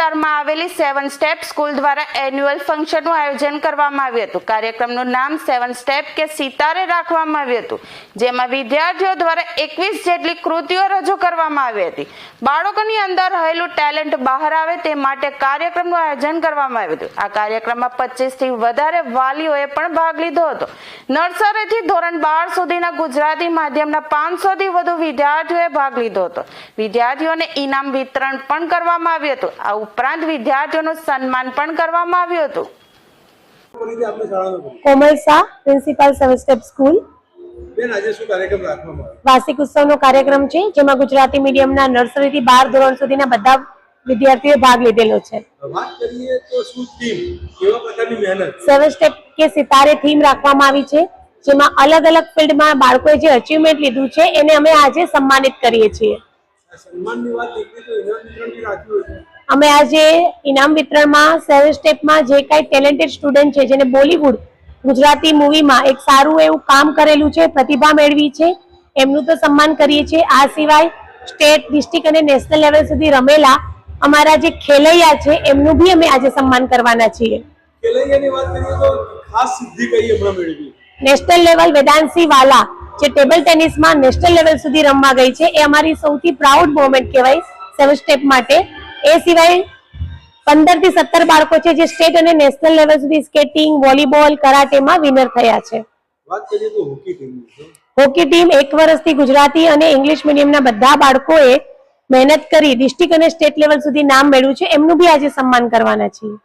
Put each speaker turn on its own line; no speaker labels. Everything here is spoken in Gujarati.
વિસ્તારમાં આવેલી 7 સ્ટેપ સ્કૂલ દ્વારા એન્યુઅલ ફંક્શનનું આયોજન કરવામાં આવ્યું હતું। કાર્યક્રમનું નામ 7 સ્ટેપ કે સિતારે રાખવામાં આવ્યું હતું, જેમાં વિદ્યાર્થીઓ દ્વારા 21 જેટલી કૃતિઓ રજૂ કરવામાં આવી હતી। બાળકોની અંદર રહેલું ટેલેન્ટ બહાર આવે તે માટે કાર્યક્રમનું આયોજન કરવામાં આવ્યું હતું। આ કાર્યક્રમમાં 25 થી વધારે વાલીઓએ પણ ભાગ લીધો હતો। નર્સરીથી ધોરણ 12 સુધીના ગુજરાતી માધ્યમના 500 થી વધુ વિદ્યાર્થીઓએ ભાગ લીધો હતો। વિદ્યાર્થીઓને ઇનામ વિતરણ પણ કરવામાં આવ્યું હતું। આ ઉપરાંત વિદ્યાર્થીઓનું સન્માન પણ કરવામાં આવ્યું હતું।
કોમલ શાહ, પ્રિન્સિપાલ 7 સ્ટેપ સ્કૂલ। વાર્ષિક ઉત્સવનો કાર્યક્રમ છે, જેમાં ગુજરાતી મીડિયમના નર્સરી થી 12 ધોરણ સુધીના બધા વિદ્યાર્થીઓએ ભાગ લીધેલો છે।
વાત કરીએ તો શું થીમ, કેવા પ્રકારની મહેનત?
7 સ્ટેપ કે સિતારે થીમ રાખવામાં આવી છે, જેમાં અલગ અલગ ફિલ્ડમાં બાળકોએ જે અચીવમેન્ટ લીધું છે એને અમે આજે સન્માનિત કરીએ છીએ।
સન્માનની વાત નીકળી તો ઇનામ વિતરણ બી રાખ્યું છે।
અમે આજે ઇનામ વિતરણમાં 7 સ્ટેપમાં જે કાંઈ ટેલેન્ટેડ સ્ટુડન્ટ છે, જેને બોલીવુડ ગુજરાતી મૂવીમાં એક સારું એવું કામ કરેલું છે, પ્રતિભા મેળવી છે, એમનું તો સન્માન કરીએ છીએ। આ સિવાય સ્ટેટ, ડિસ્ટ્રિક્ટ અને નેશનલ લેવલ સુધી રમેલા અમારા જે ખેલૈયા છે એમનું બી અમે આજે સન્માન કરવાના છીએ।
ખેલૈયાની વાત કરીએ તો ખાસ સિદ્ધિ કઈ હમણાં મેળવી?
નેશનલ લેવલ વેદાંશી વાલા, જે ટેબલ ટેનિસમાં નેશનલ લેવલ સુધી રમવા ગઈ છે, એ અમારી સૌથી પ્રાઉડ મોમેન્ટ કહેવાય 7 સ્ટેપ માટે। એ સિવાય 15 થી 17 બાળકો છે જે સ્ટેટ અને નેશનલ લેવલ સુધી સ્કેટિંગ, વોલીબોલ, કરાટેમાં વિનર થયા છે।
વાત કરીએ તો હોકી ટીમની,
હોકી ટીમ 1 વર્ષથી ગુજરાતી અને ઇંગ્લિશ મીડિયમના બધા બાળકોએ મહેનત કરી ડિસ્ટ્રિક્ટ અને સ્ટેટ લેવલ સુધી નામ મેળવ્યું છે, એમનું બી આજે સન્માન કરવાના છીએ।